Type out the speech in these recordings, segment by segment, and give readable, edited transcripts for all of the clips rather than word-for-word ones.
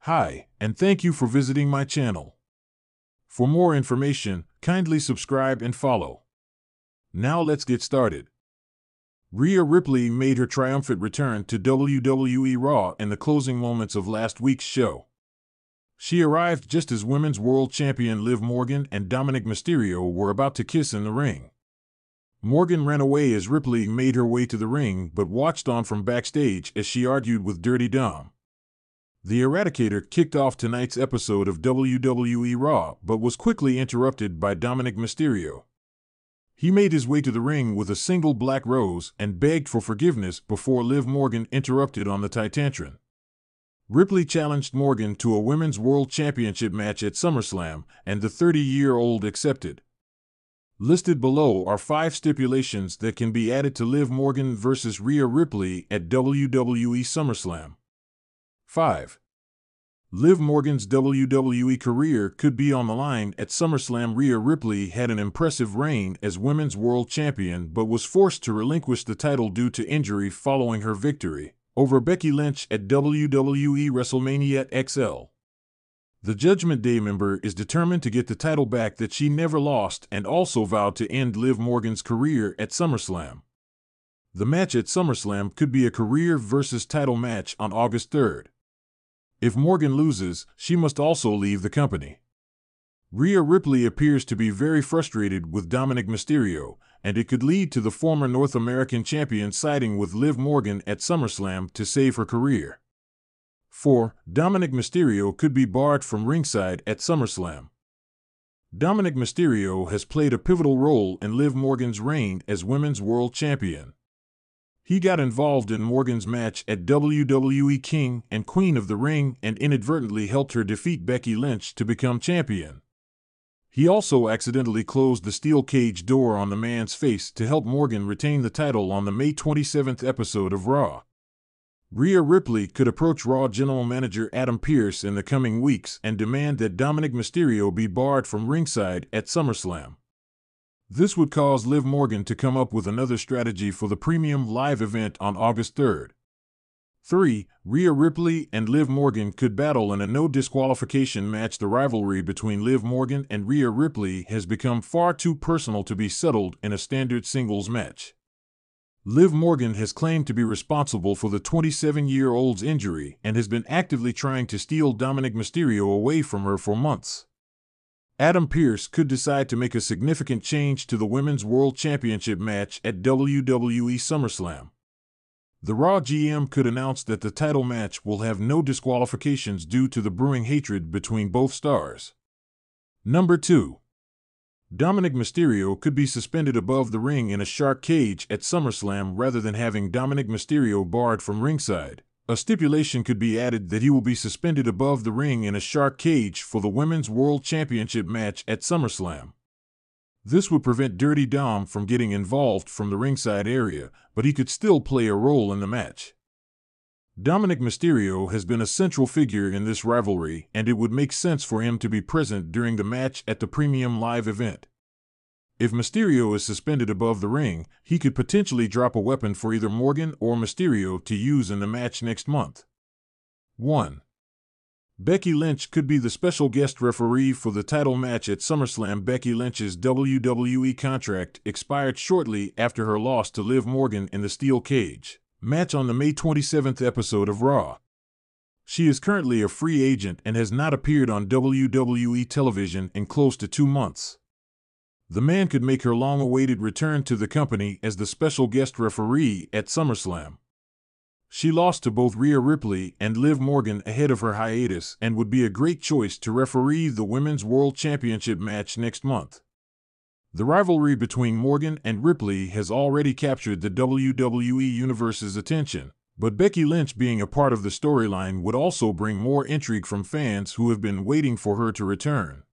Hi, and thank you for visiting my channel. For more information, kindly subscribe and follow. Now let's get started. Rhea Ripley made her triumphant return to WWE Raw in the closing moments of last week's show. She arrived just as Women's World Champion Liv Morgan and Dominic Mysterio were about to kiss in the ring. Morgan ran away as Ripley made her way to the ring but watched on from backstage as she argued with Dirty Dom. The Eradicator kicked off tonight's episode of WWE Raw but was quickly interrupted by Dominic Mysterio. He made his way to the ring with a single black rose and begged for forgiveness before Liv Morgan interrupted on the Titantron. Ripley challenged Morgan to a Women's World Championship match at SummerSlam, and the 30-year-old accepted. Listed below are 5 stipulations that can be added to Liv Morgan vs. Rhea Ripley at WWE SummerSlam. 5. Liv Morgan's WWE career could be on the line at SummerSlam. Rhea Ripley had an impressive reign as Women's World Champion but was forced to relinquish the title due to injury following her victory over Becky Lynch at WWE WrestleMania XL. The Judgment Day member is determined to get the title back that she never lost and also vowed to end Liv Morgan's career at SummerSlam. The match at SummerSlam could be a career versus title match on August 3rd. If Morgan loses, she must also leave the company. Rhea Ripley appears to be very frustrated with Dominic Mysterio, and it could lead to the former North American champion siding with Liv Morgan at SummerSlam to save her career. 4. Dominic Mysterio could be barred from ringside at SummerSlam. Dominic Mysterio has played a pivotal role in Liv Morgan's reign as Women's World Champion. He got involved in Morgan's match at WWE King and Queen of the Ring and inadvertently helped her defeat Becky Lynch to become champion. He also accidentally closed the steel cage door on the man's face to help Morgan retain the title on the May 27th episode of Raw. Rhea Ripley could approach Raw General Manager Adam Pearce in the coming weeks and demand that Dominic Mysterio be barred from ringside at SummerSlam. This would cause Liv Morgan to come up with another strategy for the premium live event on August 3rd. 3. Rhea Ripley and Liv Morgan could battle in a no disqualification match. The rivalry between Liv Morgan and Rhea Ripley has become far too personal to be settled in a standard singles match. Liv Morgan has claimed to be responsible for the 27-year-old's injury and has been actively trying to steal Dominic Mysterio away from her for months. Adam Pearce could decide to make a significant change to the Women's World Championship match at WWE SummerSlam. The Raw GM could announce that the title match will have no disqualifications due to the brewing hatred between both stars. Number 2. Dominic Mysterio could be suspended above the ring in a shark cage at SummerSlam rather than having Dominic Mysterio barred from ringside. A stipulation could be added that he will be suspended above the ring in a shark cage for the Women's World Championship match at SummerSlam. This would prevent Dirty Dom from getting involved from the ringside area, but he could still play a role in the match. Dominic Mysterio has been a central figure in this rivalry, and it would make sense for him to be present during the match at the premium live event. If Mysterio is suspended above the ring, he could potentially drop a weapon for either Morgan or Mysterio to use in the match next month. 1. Becky Lynch could be the special guest referee for the title match at SummerSlam. Becky Lynch's WWE contract expired shortly after her loss to Liv Morgan in the steel cage match on the May 27th episode of Raw. She is currently a free agent and has not appeared on WWE television in close to 2 months. The man could make her long-awaited return to the company as the special guest referee at SummerSlam. She lost to both Rhea Ripley and Liv Morgan ahead of her hiatus and would be a great choice to referee the Women's World Championship match next month. The rivalry between Morgan and Ripley has already captured the WWE Universe's attention, but Becky Lynch being a part of the storyline would also bring more intrigue from fans who have been waiting for her to return.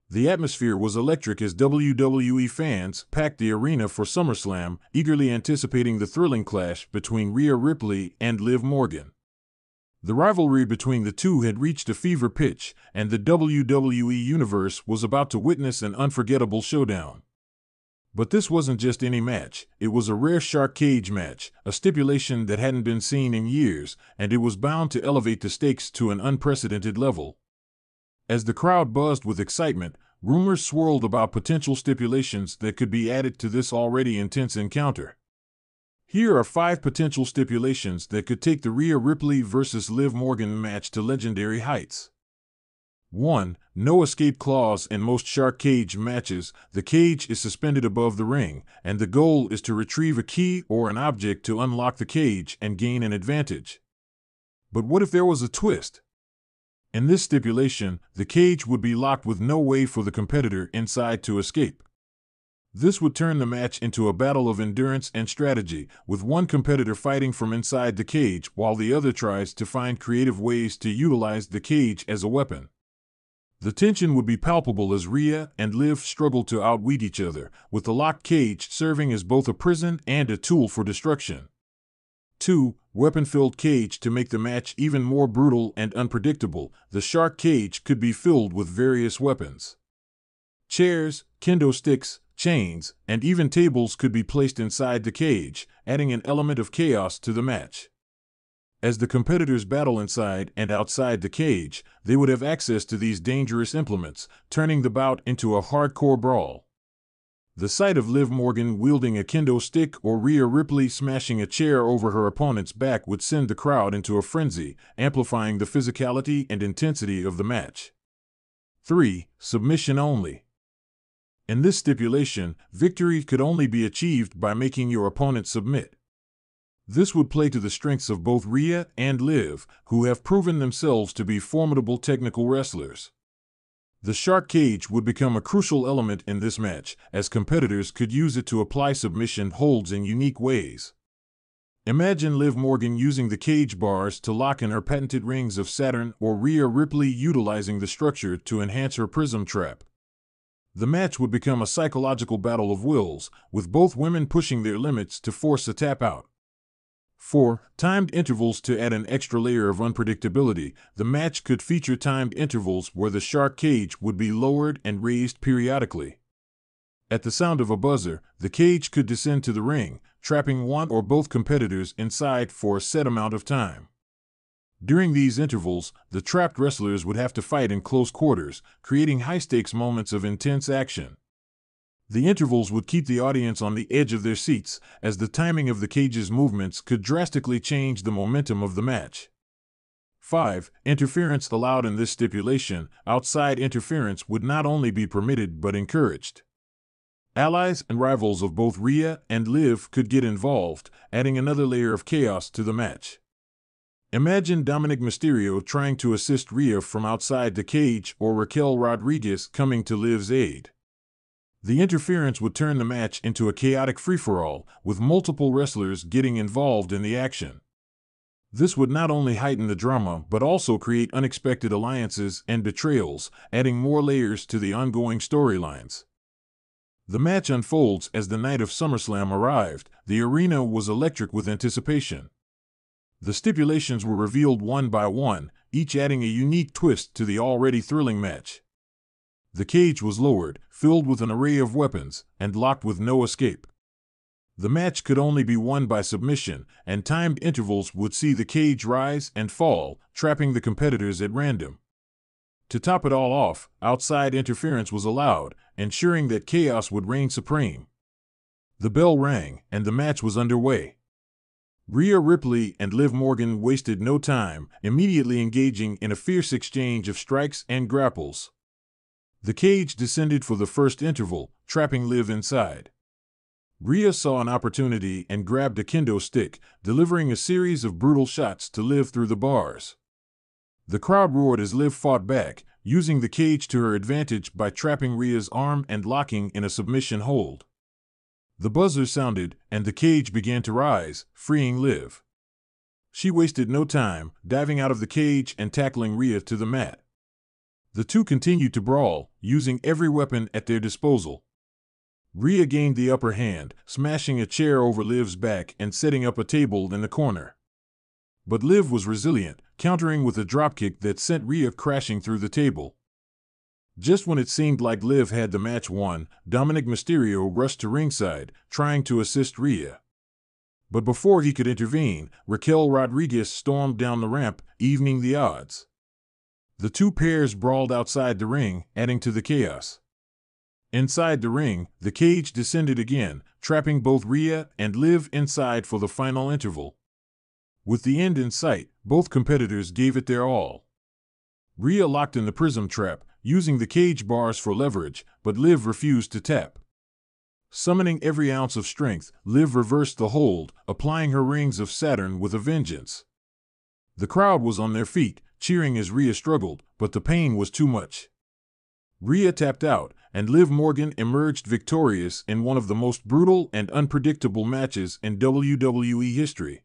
The atmosphere was electric as WWE fans packed the arena for SummerSlam, eagerly anticipating the thrilling clash between Rhea Ripley and Liv Morgan. The rivalry between the two had reached a fever pitch, and the WWE Universe was about to witness an unforgettable showdown. But this wasn't just any match. It was a rare shark cage match, a stipulation that hadn't been seen in years, and it was bound to elevate the stakes to an unprecedented level. As the crowd buzzed with excitement, rumors swirled about potential stipulations that could be added to this already intense encounter. Here are 5 potential stipulations that could take the Rhea Ripley vs. Liv Morgan match to legendary heights. 1. No escape clause. In most shark cage matches, the cage is suspended above the ring, and the goal is to retrieve a key or an object to unlock the cage and gain an advantage. But what if there was a twist? In this stipulation, the cage would be locked with no way for the competitor inside to escape. This would turn the match into a battle of endurance and strategy, with one competitor fighting from inside the cage while the other tries to find creative ways to utilize the cage as a weapon. The tension would be palpable as Rhea and Liv struggled to outwit each other, with the locked cage serving as both a prison and a tool for destruction. 2. Weapon-filled cage. To make the match even more brutal and unpredictable, the shark cage could be filled with various weapons. Chairs, kendo sticks, chains, and even tables could be placed inside the cage, adding an element of chaos to the match. As the competitors battle inside and outside the cage, they would have access to these dangerous implements, turning the bout into a hardcore brawl. The sight of Liv Morgan wielding a kendo stick or Rhea Ripley smashing a chair over her opponent's back would send the crowd into a frenzy, amplifying the physicality and intensity of the match. 3. Submission only. In this stipulation, victory could only be achieved by making your opponent submit. This would play to the strengths of both Rhea and Liv, who have proven themselves to be formidable technical wrestlers. The shark cage would become a crucial element in this match, as competitors could use it to apply submission holds in unique ways. Imagine Liv Morgan using the cage bars to lock in her patented rings of Saturn, or Rhea Ripley utilizing the structure to enhance her prism trap. The match would become a psychological battle of wills, with both women pushing their limits to force a tap out. 4. Timed intervals. To add an extra layer of unpredictability, the match could feature timed intervals where the shark cage would be lowered and raised periodically. At the sound of a buzzer, the cage could descend to the ring, trapping one or both competitors inside for a set amount of time. During these intervals, the trapped wrestlers would have to fight in close quarters, creating high-stakes moments of intense action. The intervals would keep the audience on the edge of their seats, as the timing of the cage's movements could drastically change the momentum of the match. 5. Interference allowed. In this stipulation, outside interference would not only be permitted but encouraged. Allies and rivals of both Rhea and Liv could get involved, adding another layer of chaos to the match. Imagine Dominic Mysterio trying to assist Rhea from outside the cage, or Raquel Rodriguez coming to Liv's aid. The interference would turn the match into a chaotic free-for-all, with multiple wrestlers getting involved in the action. This would not only heighten the drama but also create unexpected alliances and betrayals, adding more layers to the ongoing storylines. The match unfolds as the night of SummerSlam arrived. The arena was electric with anticipation. The stipulations were revealed one by one, each adding a unique twist to the already thrilling match. The cage was lowered, filled with an array of weapons, and locked with no escape. The match could only be won by submission, and timed intervals would see the cage rise and fall, trapping the competitors at random. To top it all off, outside interference was allowed, ensuring that chaos would reign supreme. The bell rang, and the match was underway. Rhea Ripley and Liv Morgan wasted no time, immediately engaging in a fierce exchange of strikes and grapples. The cage descended for the first interval, trapping Liv inside. Rhea saw an opportunity and grabbed a kendo stick, delivering a series of brutal shots to Liv through the bars. The crowd roared as Liv fought back, using the cage to her advantage by trapping Rhea's arm and locking in a submission hold. The buzzer sounded, and the cage began to rise, freeing Liv. She wasted no time, diving out of the cage and tackling Rhea to the mat. The two continued to brawl, using every weapon at their disposal. Rhea gained the upper hand, smashing a chair over Liv's back and setting up a table in the corner. But Liv was resilient, countering with a dropkick that sent Rhea crashing through the table. Just when it seemed like Liv had the match won, Dominic Mysterio rushed to ringside, trying to assist Rhea. But before he could intervene, Raquel Rodriguez stormed down the ramp, evening the odds. The two pairs brawled outside the ring, adding to the chaos. Inside the ring, the cage descended again, trapping both Rhea and Liv inside for the final interval. With the end in sight, both competitors gave it their all. Rhea locked in the prism trap, using the cage bars for leverage, but Liv refused to tap. Summoning every ounce of strength, Liv reversed the hold, applying her rings of Saturn with a vengeance. The crowd was on their feet, cheering as Rhea struggled, but the pain was too much. Rhea tapped out, and Liv Morgan emerged victorious in one of the most brutal and unpredictable matches in WWE history.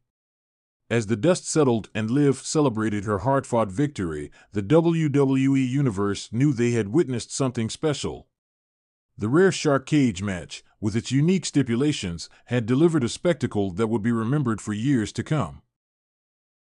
As the dust settled and Liv celebrated her hard-fought victory, the WWE Universe knew they had witnessed something special. The rare shark cage match, with its unique stipulations, had delivered a spectacle that would be remembered for years to come.